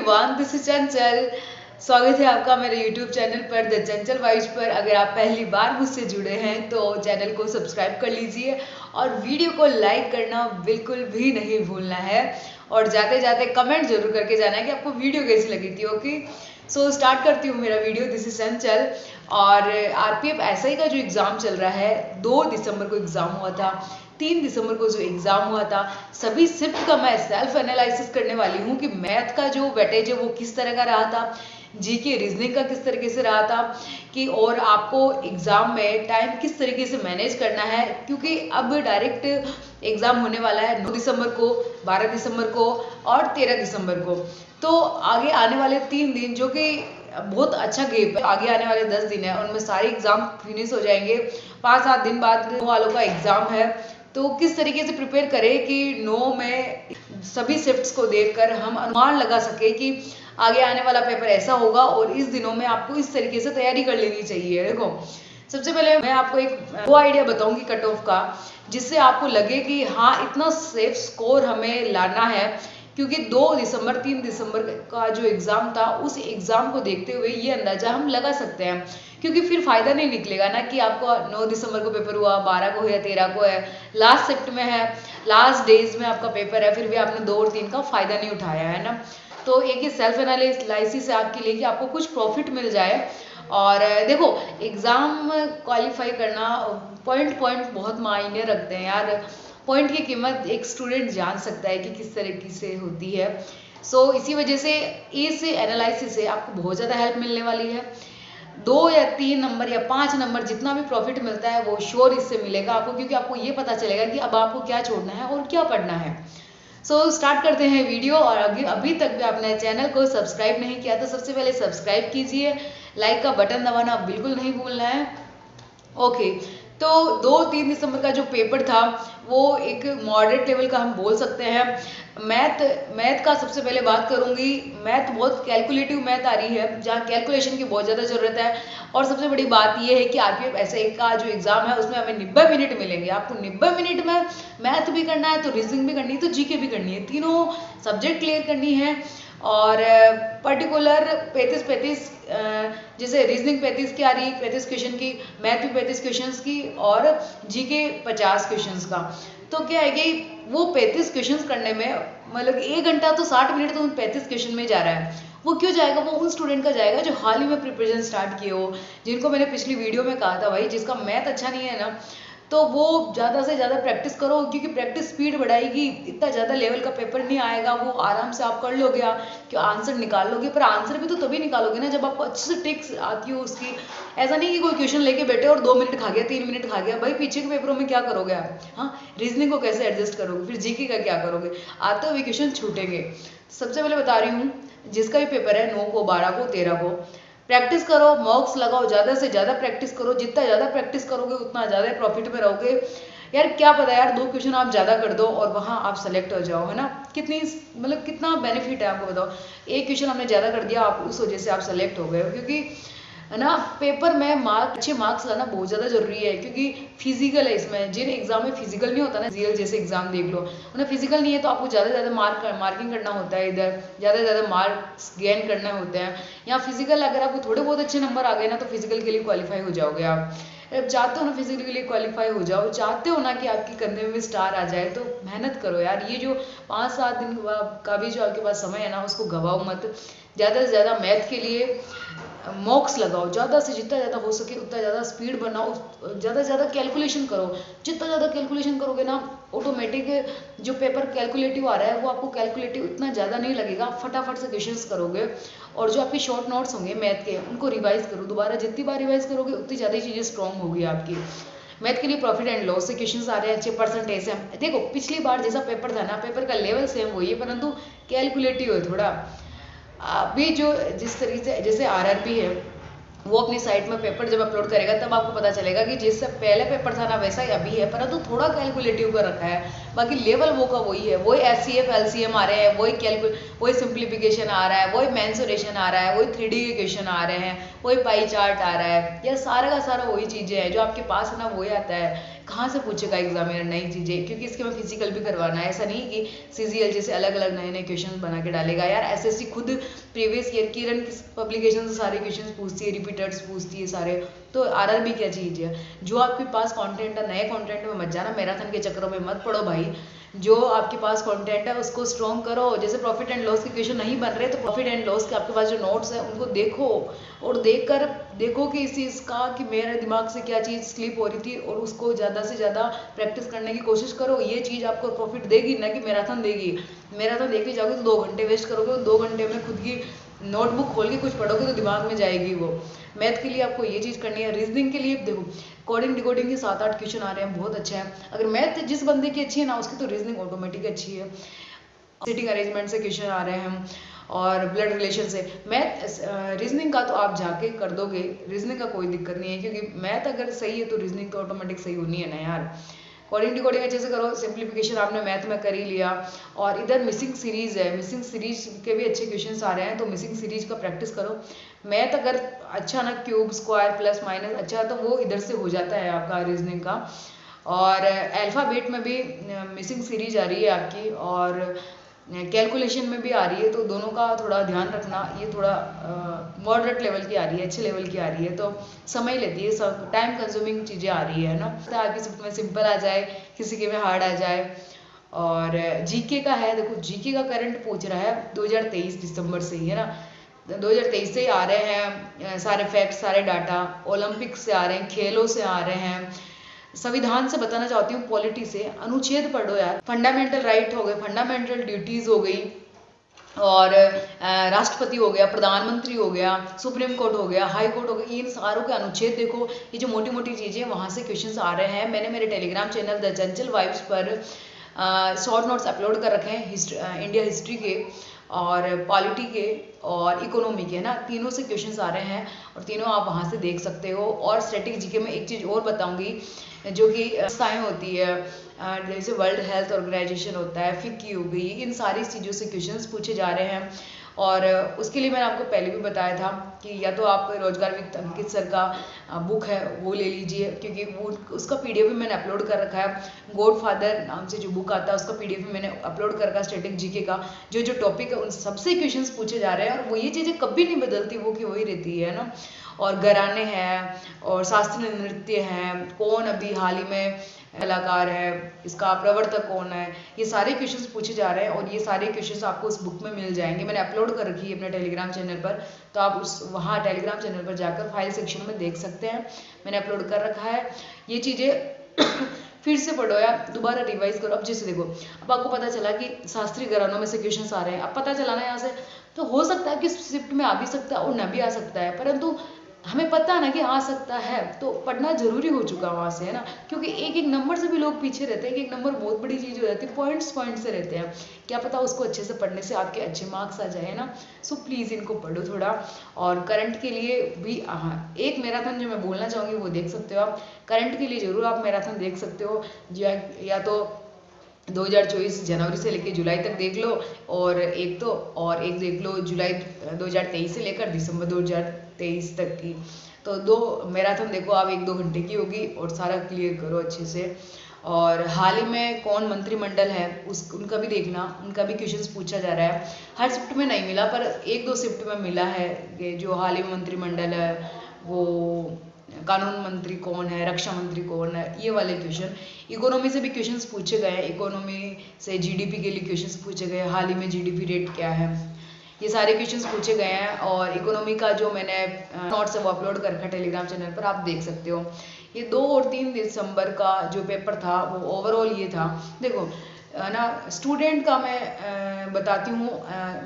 Everyone, this is चंचल। स्वागत है आपका मेरे यूट्यूब चैनल पर द चंचल वाइब्स पर। अगर आप पहली बार मुझसे जुड़े हैं तो चैनल को सब्सक्राइब कर लीजिए और वीडियो को लाइक करना बिल्कुल भी नहीं भूलना है। और जाते जाते कमेंट जरूर करके जाना है कि आपको वीडियो कैसी लगी थी। ओके, सो स्टार्ट करती हूँ मेरा वीडियो। दिस इज चंचल। और आरपीएफ एसआई का जो एग्ज़ाम चल रहा है, 2 दिसंबर को एग्ज़ाम हुआ था, 3 दिसंबर को जो एग्ज़ाम हुआ था, सभी शिफ्ट का मैं सेल्फ एनालिसिस करने वाली हूँ कि मैथ का जो वेटेज है वो किस तरह का रहा था, जीके रीजनिंग का किस तरीके से रहा था, कि और आपको एग्ज़ाम में टाइम किस तरीके से मैनेज करना है, क्योंकि अब डायरेक्ट एग्ज़ाम होने वाला है 9 दिसंबर को, 12 दिसंबर को और 13 दिसंबर को। तो आगे आने वाले 3 दिन, जो कि बहुत अच्छा गेप है, आगे आने वाले 10 दिन है, उनमें सारे एग्ज़ाम फिनिश हो जाएंगे। 5-7 दिन बाद वालों का एग्ज़ाम है। तो किस तरीके से प्रिपेयर करें कि 9 में सभी शिफ्ट्स को देखकर हम अनुमान लगा सके कि आगे आने वाला पेपर ऐसा होगा, और इस दिनों में आपको इस तरीके से तैयारी कर लेनी चाहिए। देखो, सबसे पहले मैं आपको एक वो आइडिया बताऊंगी कट ऑफ का, जिससे आपको लगे कि हाँ, इतना सेफ स्कोर हमें लाना है। क्योंकि 2 दिसंबर 3 दिसंबर का जो एग्ज़ाम था, उस एग्ज़ाम को देखते हुए ये अंदाजा हम लगा सकते हैं। क्योंकि फिर फायदा नहीं निकलेगा ना कि आपको 9 दिसंबर को पेपर हुआ, 12 को है, 13 को है, लास्ट शिफ्ट में है, लास्ट डेज में आपका पेपर है, फिर भी आपने 2 और 3 का फायदा नहीं उठाया है ना। तो एक ही सेल्फ एनालिसिस है आपके लिए कि आपको कुछ प्रॉफिट मिल जाए। और देखो, एग्ज़ाम क्वालिफाई करना पॉइंट पॉइंट बहुत मायने रखते हैं यार। पॉइंट की कीमत एक स्टूडेंट जान सकता है कि किस तरीके से होती है। सो इसी वजह से इस एनालिसिस से आपको बहुत ज़्यादा हेल्प मिलने वाली है। 2 या 3 नंबर या 5 नंबर जितना भी प्रॉफिट मिलता है वो श्योर इससे मिलेगा आपको, क्योंकि आपको ये पता चलेगा कि अब आपको क्या छोड़ना है और क्या पढ़ना है। सो स्टार्ट करते हैं वीडियो। और अभी तक भी आपने चैनल को सब्सक्राइब नहीं किया तो सबसे पहले सब्सक्राइब कीजिए, लाइक का बटन दबाना बिल्कुल नहीं भूलना है। ओके, तो 2-3 दिसंबर का जो पेपर था वो एक मॉडरेट लेवल का हम बोल सकते हैं। मैथ का सबसे पहले बात करूंगी। मैथ बहुत कैलकुलेटिव मैथ आ रही है, जहाँ कैलकुलेशन की बहुत ज़्यादा ज़रूरत है। और सबसे बड़ी बात यह है कि आरपीएफ एसआई का जो एग्ज़ाम है उसमें हमें 90 मिनट मिलेंगे। आपको 90 मिनट में मैथ भी करना है, तो रीजनिंग भी करनी है, तो जीके भी करनी है, तीनों सब्जेक्ट क्लियर करनी है। और पर्टिकुलर 35 जैसे रीजनिंग 35 की आ रही है, 35 क्वेश्चन की, मैथ भी 35 क्वेश्चन की, और जीके 50 क्वेश्चन का। तो क्या है कि वो 35 क्वेश्चन करने में मतलब 1 घंटा तो 60 मिनट तो उन 35 क्वेश्चन में जा रहा है। वो क्यों जाएगा? वो उन स्टूडेंट का जाएगा जो हाल ही में प्रिपरेशन स्टार्ट किए हो, जिनको मैंने पिछली वीडियो में कहा था भाई, जिसका मैथ अच्छा नहीं है ना, तो वो ज़्यादा से ज़्यादा प्रैक्टिस करो, क्योंकि प्रैक्टिस स्पीड बढ़ाएगी। इतना ज़्यादा लेवल का पेपर नहीं आएगा, वो आराम से आप कर लोगे, कि आंसर निकाल लोगे। पर आंसर भी तो तभी निकालोगे ना जब आपको अच्छे से ट्रिक्स आती हो उसकी। ऐसा नहीं कि कोई क्वेश्चन लेके बैठे और 2 मिनट खा गया, 3 मिनट खा गया। भाई पीछे के पेपरों में क्या करोगे आप? हाँ, रीजनिंग को कैसे एडजस्ट करोगे, फिर जीके का क्या करोगे? आते हुए क्वेश्चन छूटेंगे। सबसे पहले बता रही हूँ, जिसका भी पेपर है 9 को, 12 को, 13 को, प्रैक्टिस करो, मॉक्स लगाओ, ज़्यादा से ज़्यादा प्रैक्टिस करो। जितना ज़्यादा प्रैक्टिस करोगे उतना ज़्यादा प्रॉफिट में रहोगे। यार क्या पता यार, 2 क्वेश्चन आप ज़्यादा कर दो और वहाँ आप सेलेक्ट हो जाओ, है ना। कितनी मतलब कितना बेनिफिट है आपको बताओ। एक क्वेश्चन आपने ज़्यादा कर दिया, आप उस वजह से आप सेलेक्ट हो गए, क्योंकि है ना, पेपर में अच्छे मार्क्स लाना बहुत ज़्यादा जरूरी है। क्योंकि फिजिकल है इसमें, जिन एग्जाम में फिजिकल नहीं होता ना, रियल जैसे एग्जाम देख लो, उन्हें फिजिकल नहीं है, तो आपको ज़्यादा से ज़्यादा मार्किंग करना होता है, इधर ज़्यादा से ज़्यादा मार्क्स गेन करने होते हैं। या फिजिकल अगर आपको थोड़े बहुत अच्छे नंबर आ गए ना, तो फिजिकल के लिए क्वालिफाई हो जाओगे आप। अब चाहते हो ना फिजिकल के लिए क्वालिफाई हो जाओ, चाहते हो ना कि आपके कंधे में स्टार आ जाए, तो मेहनत करो यार। ये जो 5-7 दिन का भी जो आपके पास समय है ना, उसको गवाओ मत। ज़्यादा से ज़्यादा मैथ के लिए मॉक्स लगाओ, ज़्यादा से जितना ज़्यादा हो सके उतना ज़्यादा स्पीड बनाओ, ज़्यादा से ज़्यादा कैलकुलेशन करो। जितना ज़्यादा कैलकुलेशन करोगे ना, ऑटोमेटिक जो पेपर कैलकुलेटिव आ रहा है वो आपको कैलकुलेटिव इतना ज़्यादा नहीं लगेगा, फटाफट से क्वेश्चंस करोगे। और जो आपके शॉर्ट नोट्स होंगे मैथ के, उनको रिवाइज करो दोबारा। जितनी बार रिवाइज करोगे उतनी ज़्यादा चीज़ें स्ट्रॉन्ग होगी आपकी। मैथ के लिए प्रॉफिट एंड लॉस से क्वेश्चंस आ रहे हैं, अच्छे परसेंटेज से। देखो, पिछली बार जैसा पेपर था ना, पेपर का लेवल सेम वही है, परंतु कैलकुलेटिव है थोड़ा। अभी जो जिस तरीके से जैसे आरआरबी है, वो अपनी साइट में पेपर जब अपलोड करेगा तब आपको पता चलेगा कि जिससे पहले पेपर था ना वैसा ही अभी है, परंतु थोड़ा कैलकुलेटिव का रखा है। बाकी लेवल वो का वही है, वही एचसीएफ एलसीएम आ रहे हैं, वही सिंप्लीफिकेशन आ रहा है, वही मेंसुरेशन आ रहा है, वही 3D के क्वेश्चन आ रहे हैं, वही पाई चार्ट आ रहा है। यह सारा का सारा वही चीज़ें हैं जो आपके पास है ना, वही आता है। कहाँ से पूछेगा एग्जामिनर नई चीज़ें, क्योंकि इसके में फिजिकल भी करवाना है। ऐसा नहीं कि सीजीएल जैसे अलग अलग नए नए क्वेश्चन बना के डालेगा यार। एसएससी खुद प्रीवियस ईयर की रन पब्लिकेशन से सारे क्वेश्चन पूछती है, रिपीटर्स पूछती है सारे। तो आरआरबी क्या चीज़ है? जो आपके पास कंटेंट है, नए कंटेंट में मत जाना, मैराथन के चक्करों में मत पड़ो भाई। जो आपके पास कंटेंट है उसको स्ट्रॉन्ग करो। जैसे प्रॉफिट एंड लॉस के क्वेश्चन नहीं बन रहे तो प्रॉफिट एंड लॉस के आपके पास जो नोट्स है उनको देखो, और देखकर देखो कि इस चीज़ का कि मेरे दिमाग से क्या चीज़ स्लिप हो रही थी, और उसको ज़्यादा से ज़्यादा प्रैक्टिस करने की कोशिश करो। ये चीज़ आपको प्रॉफिट देगी, ना कि मैराथन देगी। मैराथन देखने जाओगे तो 2 घंटे वेस्ट करोगे, 2 घंटे में खुद की नोटबुक खोल के कुछ पढ़ोगे तो दिमाग में जाएगी वो। मैथ के लिए आपको ये चीज़ करनी है। रीजनिंग के लिए देखो कोडिंग डिकोडिंग के 7-8 क्वेश्चन आ रहे हैं, बहुत अच्छा है। अगर मैथ जिस बंदे की अच्छी है ना, उसकी तो रीजनिंग ऑटोमेटिक अच्छी है। सिटिंग अरेंजमेंट से क्वेश्चन आ रहे हैं और ब्लड रिलेशन से। मैथ रीजनिंग का तो आप जाके कर दोगे, रीजनिंग का कोई दिक्कत नहीं है, क्योंकि मैथ अगर सही है तो रीजनिंग तो ऑटोमेटिक सही होनी है ना यार। कोडिंग डिकोडिंग अच्छे से करो, सिंप्लीफिकेशन आपने मैथ में कर ही लिया। और इधर मिसिंग सीरीज है, मिसिंग सीरीज के भी अच्छे क्वेश्चंस आ रहे हैं, तो मिसिंग सीरीज का प्रैक्टिस करो। मैथ अगर अच्छा ना, क्यूब स्क्वायर प्लस माइनस अच्छा, तो वो इधर से हो जाता है आपका रीजनिंग का। और अल्फ़ाबेट में भी मिसिंग सीरीज आ रही है आपकी, और कैलकुलेशन में भी आ रही है, तो दोनों का थोड़ा ध्यान रखना। ये थोड़ा मॉडरेट लेवल की आ रही है, अच्छे लेवल की आ रही है, तो समय लेती है, सब टाइम कंज्यूमिंग चीज़ें आ रही है ना। तो आपकी शिफ्ट में सिंपल आ जाए, किसी के में हार्ड आ जाए। और जीके का है, देखो जीके का करंट पूछ रहा है 2023 दिसंबर से ही, है ना। 2023 से ही आ रहे हैं सारे फैक्ट, सारे डाटा। ओलंपिक से आ रहे हैं, खेलों से आ रहे हैं, संविधान से बताना चाहती हूँ, पॉलिटी से। अनुच्छेद पढ़ो यार, फंडामेंटल राइट हो गए, फंडामेंटल ड्यूटीज हो गई, और राष्ट्रपति हो गया, प्रधानमंत्री हो गया, सुप्रीम कोर्ट हो गया, हाई कोर्ट हो गया, इन सारों के अनुच्छेद देखो। ये जो मोटी मोटी चीज़ें वहाँ से क्वेश्चंस आ रहे हैं। मैंने मेरे Telegram channel the Chanchal vibes पर शॉर्ट नोट्स अपलोड कर रखे हैं, इंडिया हिस्ट्री के और पॉलिटी के और इकोनॉमी के, ना, तीनों से क्वेश्चंस आ रहे हैं, और तीनों आप वहाँ से देख सकते हो। और स्टैटिक जीके में एक चीज़ और बताऊंगी, जो कि संस्थाएं होती है, जैसे वर्ल्ड हेल्थ ऑर्गेनाइजेशन होता है, फिक्की हो गई, इन सारी चीज़ों से क्वेश्चंस पूछे जा रहे हैं। और उसके लिए मैंने आपको पहले भी बताया था कि या तो आप रोजगार विद अंकित सर का बुक है वो ले लीजिए, क्योंकि वो उसका पीडीएफ भी मैंने अपलोड कर रखा है। गॉड फादर नाम से जो बुक आता है उसका पीडीएफ भी मैंने अपलोड कर रखा है, स्टैटिक जीके का। जो जो टॉपिक है उन सबसे क्वेश्चंस पूछे जा रहे हैं, और वो ये चीज़ें कभी नहीं बदलती, वो की वही रहती है ना। और घराने हैं, और शास्त्रीय नृत्य हैं, कौन अभी हाल ही में कलाकार है, इसका प्रवर्तक कौन है, ये सारे क्वेश्चंस पूछे जा रहे हैं। और ये सारे क्वेश्चंस आपको उस बुक में मिल जाएंगे, मैंने अपलोड कर रखी है अपने टेलीग्राम चैनल पर, तो आप उस वहाँ टेलीग्राम चैनल पर जाकर फाइल सेक्शन में देख सकते हैं, मैंने अपलोड कर रखा है ये चीज़ें। फिर से पढ़ो यार, दोबारा रिवाइज करो। अब जैसे देखो, अब आपको पता चला कि शास्त्रीय घरानों में से क्वेश्चंस आ रहे हैं, अब पता चला ना यहाँ से, तो हो सकता है कि शिफ्ट में आ भी सकता है और ना भी आ सकता है, परंतु हमें पता है ना कि आ सकता है, तो पढ़ना जरूरी हो चुका वहाँ से, है ना। क्योंकि एक एक नंबर से भी लोग पीछे रहते हैं, एक एक नंबर बहुत बड़ी चीज़ हो जाती है, पॉइंट्स पॉइंट से रहते हैं, क्या पता उसको अच्छे से पढ़ने से आपके अच्छे मार्क्स आ जाए, है ना। सो प्लीज़ इनको पढ़ो थोड़ा। और करंट के लिए भी एक मैराथन जो मैं बोलना चाहूँगी वो देख सकते हो आप, करंट के लिए जरूर आप मैराथन देख सकते हो, या तो 2024 जनवरी से लेकर जुलाई तक देख लो, और एक देख लो जुलाई 2023 से लेकर दिसंबर 2023 तक की। तो 2 मैराथन देखो आप, 1-2 घंटे की होगी, और सारा क्लियर करो अच्छे से। और हाल ही में कौन मंत्रिमंडल है उनका भी देखना, उनका भी क्वेश्चंस पूछा जा रहा है। हर शिफ्ट में नहीं मिला, पर 1-2 शिफ्ट में मिला है कि जो हाल ही में मंत्रिमंडल है, वो कानून मंत्री कौन है, रक्षा मंत्री कौन है, ये वाले क्वेश्चन। इकोनॉमी से भी क्वेश्चंस पूछे गए हैं, इकोनॉमी से जीडीपी के लिए क्वेश्चंस पूछे गए, हाल ही में जीडीपी रेट क्या है, ये सारे क्वेश्चंस पूछे गए हैं। और इकोनॉमी का जो मैंने नोट्स है वो अपलोड कर रखा है टेलीग्राम चैनल पर, आप देख सकते हो। ये 2 और 3 दिसंबर का जो पेपर था वो ओवरऑल ये था। देखो ना, स्टूडेंट का मैं बताती हूँ,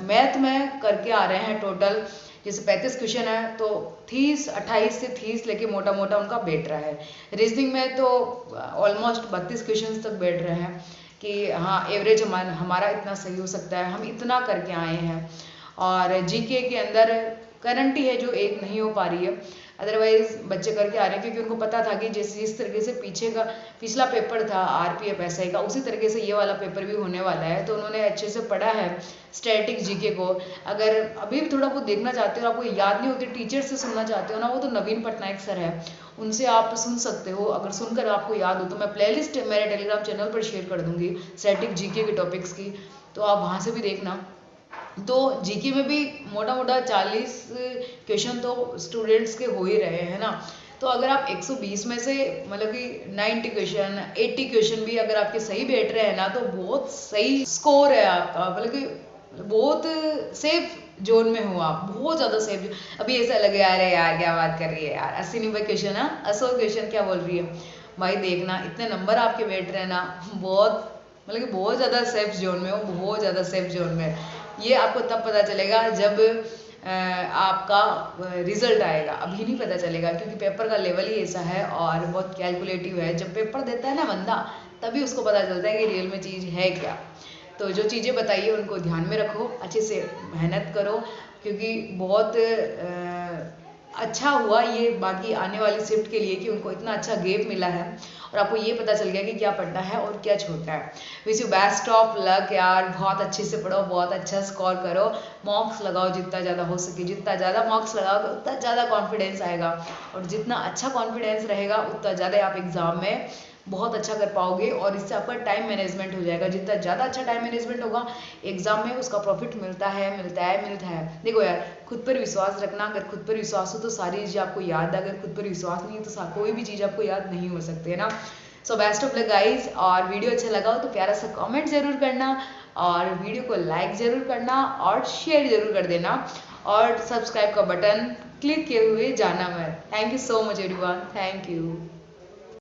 मैथ में करके आ रहे हैं टोटल, जैसे 35 क्वेश्चन है, तो 28 से 30 लेके मोटा मोटा उनका बैठ रहा है। रीजनिंग में तो ऑलमोस्ट 32 क्वेश्चन तक बैठ रहे हैं, कि हाँ एवरेज हमारा इतना सही हो सकता है, हम इतना करके आए हैं। और जीके के अंदर करंट ही है जो एक नहीं हो पा रही है, अदरवाइज बच्चे करके आ रहे हैं, क्योंकि उनको पता था कि जिस तरीके से पीछे का पिछला पेपर था RPF SI का, उसी तरीके से ये वाला पेपर भी होने वाला है। तो उन्होंने अच्छे से पढ़ा है स्टैटिक GK को। अगर अभी भी थोड़ा बहुत देखना चाहते हो और आपको याद नहीं होती, टीचर से सुनना चाहते हो ना, वो तो नवीन पटनायक सर है, उनसे आप सुन सकते हो। अगर सुनकर आपको याद हो तो मैं प्लेलिस्ट मेरे टेलीग्राम चैनल पर शेयर कर दूंगी स्टैटिक GK के टॉपिक्स की, तो आप वहाँ से भी देखना। तो GK में भी मोटा मोटा 40 क्वेश्चन तो स्टूडेंट्स के हो ही रहे हैं ना। तो अगर आप 120 में से मतलब कि 90 क्वेश्चन 80 क्वेश्चन भी अगर आपके सही बैठ रहे हैं ना, तो बहुत सही स्कोर है आपका, मतलब कि बहुत सेफ जोन में हो आप, बहुत ज़्यादा सेफ। अभी ऐसा लगे अरे यार क्या बात कर रही है यार, 80-90 क्वेश्चन है, 100 क्वेश्चन क्या बोल रही है भाई। देखना इतने नंबर आपके बैठ रहे हैं ना, बहुत मतलब कि बहुत ज़्यादा सेफ जोन में हो, बहुत ज़्यादा सेफ जोन में। ये आपको तब पता चलेगा जब आपका रिजल्ट आएगा, अभी नहीं पता चलेगा, क्योंकि पेपर का लेवल ही ऐसा है और बहुत कैलकुलेटिव है। जब पेपर देता है ना बंदा, तभी उसको पता चलता है कि रियल में चीज़ है क्या। तो जो चीज़ें बताइए उनको ध्यान में रखो, अच्छे से मेहनत करो, क्योंकि बहुत अच्छा हुआ ये बाकी आने वाली शिफ्ट के लिए कि उनको इतना अच्छा गैप मिला है और आपको ये पता चल गया कि क्या पढ़ना है और क्या छोड़ना है। Wish you best of luck यार, बहुत अच्छे से पढ़ो, बहुत अच्छा स्कोर करो, मॉक्स लगाओ जितना ज़्यादा हो सके, जितना ज़्यादा मॉक्स लगाओगे उतना ज़्यादा कॉन्फिडेंस आएगा, और जितना अच्छा कॉन्फिडेंस रहेगा उतना ज़्यादा आप एग्ज़ाम में बहुत अच्छा कर पाओगे, और इससे आपका टाइम मैनेजमेंट हो जाएगा। जितना ज़्यादा अच्छा टाइम मैनेजमेंट होगा एग्जाम में, उसका प्रॉफिट मिलता है। देखो यार, खुद पर विश्वास रखना, अगर खुद पर विश्वास हो तो सारी चीज़ें आपको याद है, अगर खुद पर विश्वास नहीं है तो कोई भी चीज़ आपको याद नहीं हो सकती है ना। So best of luck guys, और वीडियो अच्छा लगा हो तो प्यारा सा कमेंट जरूर करना, और वीडियो को लाइक जरूर करना और शेयर जरूर कर देना, और सब्सक्राइब का बटन क्लिक किए हुए जाना मत। Thank you so much everyone, thank you.